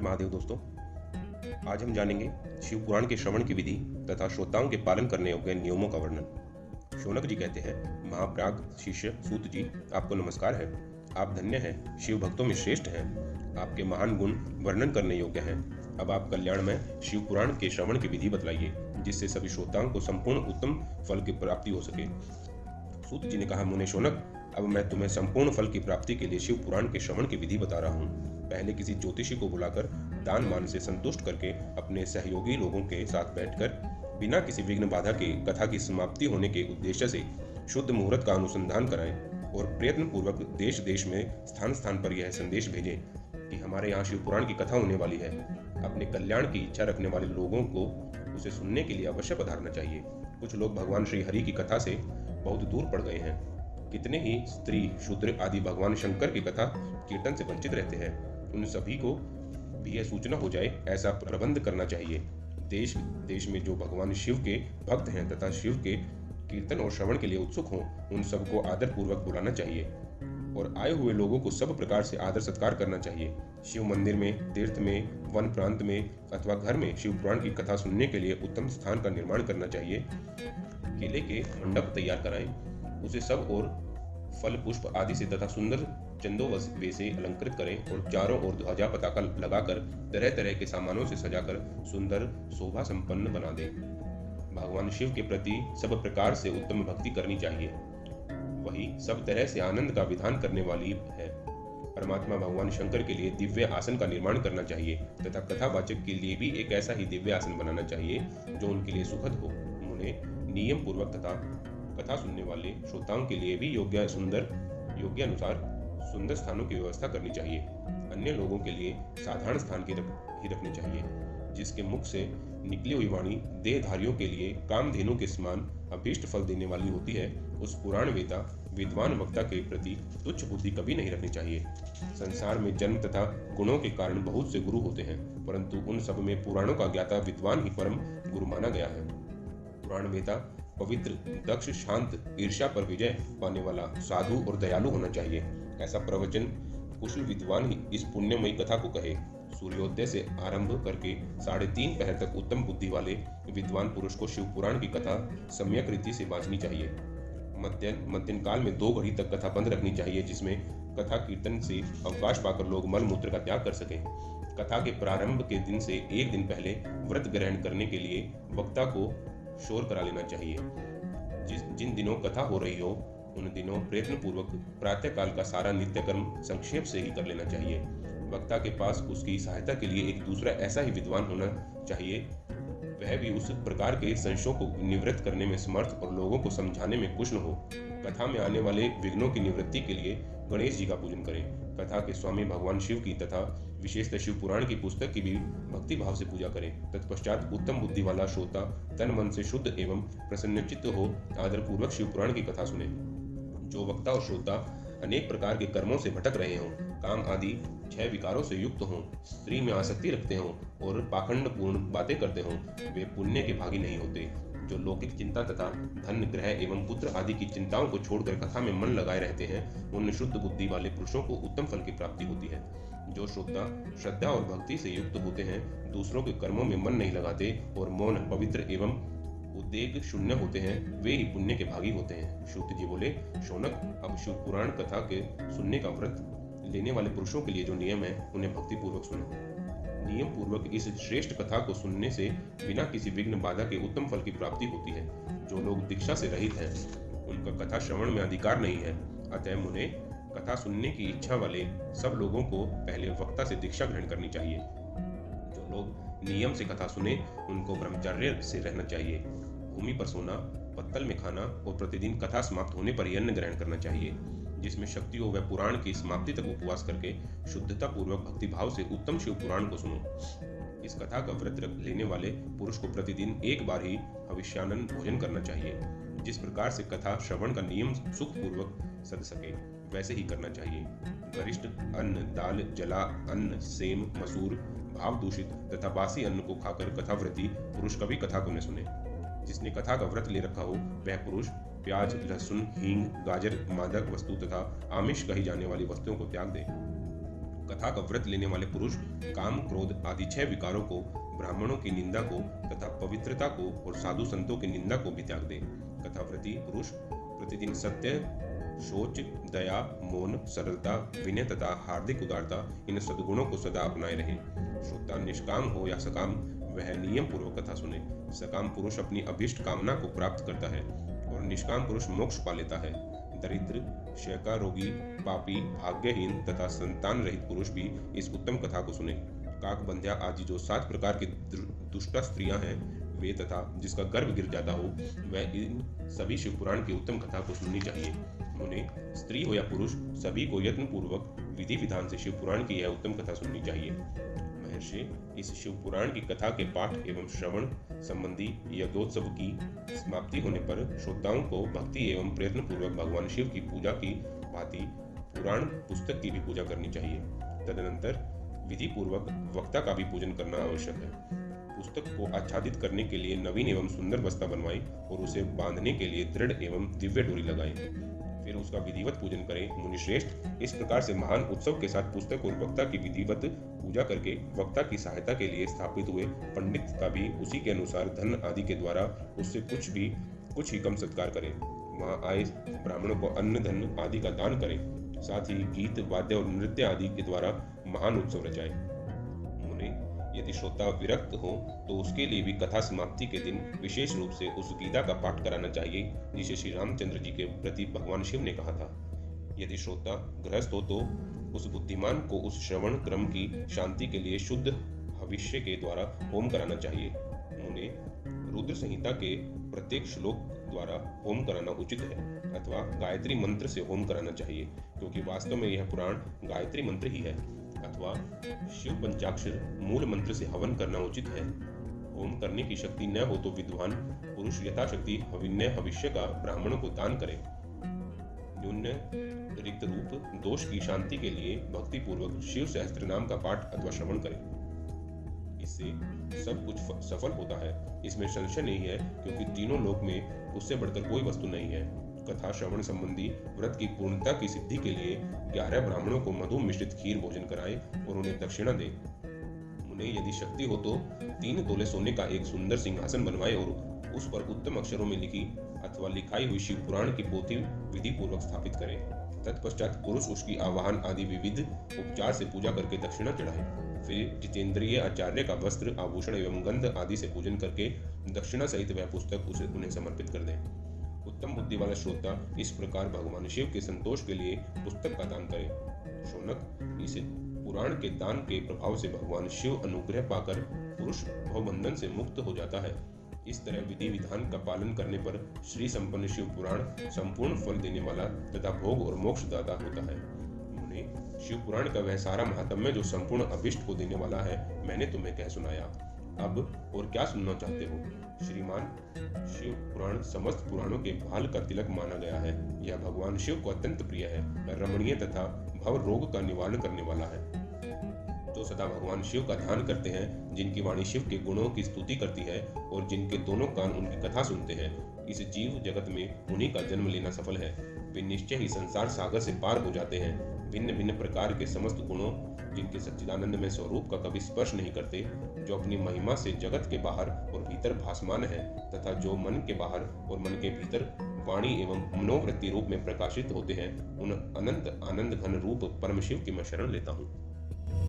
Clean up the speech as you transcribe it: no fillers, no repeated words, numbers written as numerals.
महादेव दोस्तों, आज हम जानेंगे शिव पुराण के श्रवण की विधि तथा श्रोताओं के पालन करने योग्य नियमों का वर्णन। शौनक जी कहते हैं, महाप्राग शिष्य सूत जी, आपको नमस्कार है। आप धन्य हैं, शिव भक्तों में श्रेष्ठ हैं। आपके महान गुण वर्णन करने योग्य हैं। अब आप कल्याण में शिव पुराण के श्रवण की विधि बतलाइए, जिससे सभी श्रोताओं को संपूर्ण उत्तम फल की प्राप्ति हो सके। सूत जी ने कहा, मुने शौनक, अब मैं तुम्हें संपूर्ण फल की प्राप्ति के लिए शिव पुराण के श्रवण की विधि बता रहा हूँ। पहले किसी ज्योतिषी को बुलाकर दान मान से संतुष्ट करके अपने सहयोगी लोगों के साथ बैठकर बिना किसी विघ्न बाधा के कथा की समाप्ति होने के उद्देश्य से शुद्ध मुहूर्त का अनुसंधान कराएं और प्रयत्न पूर्वक देश देश में स्थान स्थान पर यह संदेश भेजें कि हमारे यहाँ शिव पुराण की कथा होने वाली है। अपने कल्याण की इच्छा रखने वाले लोगों को उसे सुनने के लिए अवश्य पधारना चाहिए। कुछ लोग भगवान श्री हरि की कथा से बहुत दूर पड़ गए हैं। कितने ही स्त्री शूद्र आदि भगवान शंकर की कथा कीर्तन से वंचित रहते हैं। उन सभी को भी यह सूचना हो जाए, ऐसा प्रबंध करना चाहिए। देश देश में जो भगवान शिव के भक्त हैं तथा शिव के कीर्तन और श्रवण के लिए उत्सुक हों, उन सबको आदर पूर्वक बुलाना चाहिए और आए हुए लोगों को सब प्रकार से आदर सत्कार करना चाहिए। शिव मंदिर में, तीर्थ में, वन प्रांत में अथवा घर में शिव पुराण की कथा सुनने के लिए उत्तम स्थान का निर्माण करना चाहिए। केले के मंडप तैयार कराएं, उसे सब और फल पुष्प आदि से तथा सुंदर चंदोवसे से अलंकृत करें और चारों ओर ध्वजा पताका लगाकर तरह तरह के सामानों से सजाकर सुंदर शोभा संपन्न बना दें। भगवान शिव के प्रति सब प्रकार से उत्तम भक्ति करनी चाहिए। वही सब तरह से आनंद का विधान करने वाली है। परमात्मा भगवान शंकर के लिए दिव्य आसन का निर्माण करना चाहिए तथा कथावाचक के लिए भी एक ऐसा ही दिव्य आसन बनाना चाहिए जो उनके लिए सुखद हो। उन्हें नियम पूर्वक तथा कथा सुनने वाले श्रोताओं के लिए भी योग्य अनुसार सुंदर स्थानों की व्यवस्था करनी चाहिए। अन्य लोगों के लिए साधारण स्थान ही रखनी चाहिए। जिसके मुख से निकली हुई वाणी देहधारियों के लिए कामधेनु के समान अभीष्ट फल देने वाली होती है, उस पुराण वेता विद्वान वक्ता के प्रति तुच्छ बुद्धि कभी नहीं रखनी चाहिए। संसार में जन्म तथा गुणों के कारण बहुत से गुरु होते हैं, परंतु उन सब में पुराणों का ज्ञाता विद्वान ही परम गुरु माना गया है। पुराण वेता पवित्र, दक्ष, शांत, ईर्ष्या पर विजय पाने वाला, साधु और दयालु होना चाहिए। ऐसा प्रवचन कुशल विद्वान ही इस पुण्यमयी कथा को कहे। सूर्योदय से आरंभ करके 3:30 पहर तक उत्तम बुद्धि वाले विद्वान पुरुष को शिव पुराण की कथा सम्यक रीति से बांचनी चाहिए। मध्याह्न काल में 2 घड़ी तक कथा बंद रखनी चाहिए, जिसमें कथा कीर्तन से अवकाश पाकर लोग मल मूत्र का त्याग कर सकें। कथा के प्रारंभ के दिन से 1 दिन पहले व्रत ग्रहण करने के लिए वक्ता को शोर करा लेना चाहिए। जिन दिनों कथा हो रही हो उन दिनों प्रयत्न पूर्वक प्रातः काल का सारा नित्य कर्म संक्षेप से ही कर लेना चाहिए। वक्ता के पास उसकी सहायता के लिए एक दूसरा ऐसा ही विद्वान होना चाहिए, वह भी उस प्रकार के संशयों को निवृत्त करने में समर्थ और लोगों को समझाने में कुशल हो। कथा में आने वाले विघ्नों की निवृत्ति के लिए गणेश जी का पूजन करें। कथा के स्वामी भगवान शिव की तथा विशेषतः शिव पुराण की पुस्तक की भी भक्ति भाव से पूजा करें। तत्पश्चात उत्तम बुद्धि वाला श्रोता तन मन से शुद्ध एवं प्रसन्नचित्त हो आदर पूर्वक शिव पुराण की कथा सुने। जो वक्ता और श्रोता अनेक प्रकार के कर्मों से भटक रहे हों, काम आदि 6 विकारों से युक्त हों, स्त्री में आसक्ति रखते हों और पाखंड पूर्ण बातें करते हों, वे पुण्य के भागी नहीं होते। जो लौकिक चिंता तथा धन, ग्रह एवं पुत्र आदि की चिंताओं को छोड़कर कथा में मन लगाए रहते हैं, उन शुद्ध बुद्धि वाले पुरुषों को उत्तम फल की प्राप्ति होती है। जो श्रोता श्रद्धा और भक्ति से युक्त होते हैं, दूसरों के कर्मों में मन नहीं लगाते और मौन, पवित्र एवं उद्वेग शून्य होते हैं, वे ही पुण्य के भागी होते हैं। सूत जी बोले, शौनक, अब शिव पुराण कथा के सुनने का व्रत लेने वाले पुरुषों के लिए जो नियम है उन्हें भक्ति पूर्वक सुनो। नियम पूर्वक इस श्रेष्ठ कथा को सुनने से बिना किसी विघ्न बाधा के उत्तम फल की प्राप्ति होती है। जो लोग दीक्षा से रहित हैं, उनका कथा श्रवण में अधिकार नहीं है। अतः मुने, कथा सुनने की इच्छा वाले सब लोगों को पहले वक्ता से दीक्षा ग्रहण करनी चाहिए। जो लोग नियम से कथा सुने, उनको ब्रह्मचर्य से रहना चाहिए। भूमि पर सोना, पत्तल में खाना और प्रतिदिन कथा समाप्त होने पर अन्न ग्रहण करना चाहिए। जिसमें शक्ति हो वह पुराण की समाप्ति तक उपवास करके शुद्धता पूर्वक भक्ति भाव से उत्तम शिव पुराण को सुनो। इस कथा का व्रत लेने वाले पुरुष को प्रतिदिन 1 बार ही हविष्यान्न भोजन करना चाहिए। जिस प्रकार से कथा श्रवण का नियम सुख पूर्वक सद सके वैसे ही करना चाहिए। गरिष्ठ अन्न, दाल, जला अन्न, सेम, मसूर, भाव दूषित तथा बासी अन्न को खाकर कथाव्रती पुरुष कभी कथा को न सुने। जिसने कथा का व्रत ले रखा हो वह पुरुष प्याज, लहसुन, हींग, गाजर, मादक वस्तु तथा आमिष कही जाने वाली वस्तुओं को त्याग दे। कथा का व्रत लेने वाले पुरुष काम, क्रोध आदि 6 विकारों को, ब्राह्मणों की निंदा को तथा पवित्रता को और साधु संतों की निंदा को भी त्याग दे। कथाव्रती पुरुष प्रतिदिन सत्य, शौच, दया, मौन, सरलता, विनय तथा हार्दिक उदारता इन सद्गुणों को सदा अपनाए रहे। श्रोता निष्काम हो या सकाम, वह नियम पूर्वक कथा सुने। सकाम पुरुष अपनी अभीष्ट कामना को प्राप्त करता है और निष्काम पुरुष मोक्ष पा लेता है। दरिद्र, शयका रोगी, पापी, भाग्यहीन तथा संतान रहित पुरुष भी इस उत्तम कथा को सुने। काकबंध्या आदि जो 7 प्रकार की दुष्टा स्त्रियां हैं वे तथा जिसका गर्भ गिर जाता हो वह इन सभी शिव पुराण की उत्तम कथा को सुननी चाहिए। उन्हें स्त्री हो या पुरुष सभी को यत्न पूर्वक विधि विधान से शिव पुराण की यह उत्तम कथा सुननी चाहिए। महर्षि, इस शिव पुराण की कथा के पाठ एवं श्रवण संबंधी यज्ञोत्सव की समाप्ति होने पर श्रोताओं को भक्ति एवं प्रयत्न पूर्वक भगवान शिव की पूजा की भांति पुराण पुस्तक की भी पूजा करनी चाहिए। तदनंतर विधि पूर्वक वक्ता का भी पूजन करना आवश्यक है। पुस्तक को आच्छादित करने के लिए नवीन एवं सुंदर बस्ता बनवाएं और उसे बांधने के लिए दृढ़ एवं दिव्य डोरी लगाएं। फिर उसका विधिवत पूजन करें। मुनिश्रेष्ठ, इस प्रकार से महान उत्सव के साथ पुस्तक और वक्ता की विधिवत पूजा करके वक्ता की सहायता के लिए स्थापित हुए पंडित का भी उसी के अनुसार धन आदि के द्वारा उससे कुछ ही कम सत्कार करें। वहाँ आए ब्राह्मणों को अन्न धन आदि का दान करें। साथ ही गीत, वाद्य और नृत्य आदि के द्वारा महान उत्सव रचाएं। यदि श्रोता विरक्त हो तो उसके लिए भी कथा समाप्ति के दिन विशेष रूप से उस गीता का पाठ कराना चाहिए जिसे श्री रामचंद्र जी के प्रति भगवान शिव ने कहा था। यदि श्रोता गृहस्थ हो तो उस बुद्धिमान को उस श्रवण क्रम की शांति के लिए शुद्ध हविष्य के द्वारा होम कराना चाहिए। उन्हें रुद्र संहिता के प्रत्येक श्लोक द्वारा होम कराना उचित है अथवा गायत्री मंत्र से होम कराना चाहिए, क्योंकि वास्तव में यह पुराण गायत्री मंत्र ही है। अथवा शिव पंचाक्षर मूल मंत्र से हवन करना उचित है। होम करने की शक्ति न हो तो विद्वान पुरुष यथाशक्ति हविन्य हविष्य का ब्राह्मणों को दान करे। न्यून रिक्त रूप दोष की शांति के लिए भक्ति पूर्वक शिव सहस्त्र नाम का पाठ अथवा श्रवण करें। इससे सब कुछ सफल होता है, इसमें संशय नहीं है, क्योंकि तीनों लोक में उससे बढ़कर कोई वस्तु नहीं है। कथा श्रवण संबंधी व्रत की पूर्णता की सिद्धि के लिए 11 ब्राह्मणों को मधु मिश्रित खीर भोजन कराएं और उन्हें दक्षिणा दें। उन्हें यदि शक्ति हो तो 3 तोले सोने का एक सुंदर सिंहासन बनवाएं और उस पर उत्तम अक्षरों में लिखी अथवा लिखाई हुई शिव पुराण की पोथी विधि पूर्वक स्थापित करें। तत्पश्चात पुरुष उसकी आवाहन आदि विविध उपचार से पूजा करके दक्षिणा चढ़ाए। फिर जितेंद्रिय आचार्य का वस्त्र, आभूषण एवं गंध आदि से पूजन करके दक्षिणा सहित वह पुस्तक उन्हें समर्पित कर दें। उत्तम बुद्धि वाला श्रोता इस प्रकार भगवान शिव के संतोष के लिए पुस्तक का दान करे। शौनक, इस पुराण के दान के प्रभाव से भगवान शिव अनुग्रह पाकर पुरुष भवबंधन से मुक्त हो जाता है। इस तरह विधि विधान का पालन करने पर श्री संपन्न शिव पुराण संपूर्ण फल देने वाला तथा भोग और मोक्ष दाता होता है। उन्हें शिव पुराण का वह सारा महात्म्य जो संपूर्ण अभिष्ट को देने वाला है मैंने तुम्हें कह सुनाया। अब और क्या सुनना चाहते हो? श्रीमान, शिव पुराण समस्त पुराणों के भाल का तिलक माना गया है। यह भगवान शिव को अत्यंत प्रिय है, रमणीय तथा भव रोग का निवारण करने वाला है। जो सदा भगवान शिव का ध्यान करते हैं, जिनकी वाणी शिव के गुणों की स्तुति करती है और जिनके दोनों कान उनकी कथा सुनते हैं, इस जीव जगत में उन्हीं का जन्म लेना सफल है। वे निश्चय ही संसार सागर से पार हो जाते हैं। भिन्न भिन्न प्रकार के समस्त गुणों, जिनके सच्चिदानंद में स्वरूप का कभी स्पर्श नहीं करते, जो अपनी महिमा से जगत के बाहर और भीतर भासमान है, तथा जो मन के बाहर और मन के भीतर वाणी एवं मनोवृत्ति रूप में प्रकाशित होते हैं, उन अनंत आनंद घन रूप परम शिव की मैं शरण लेता हूँ।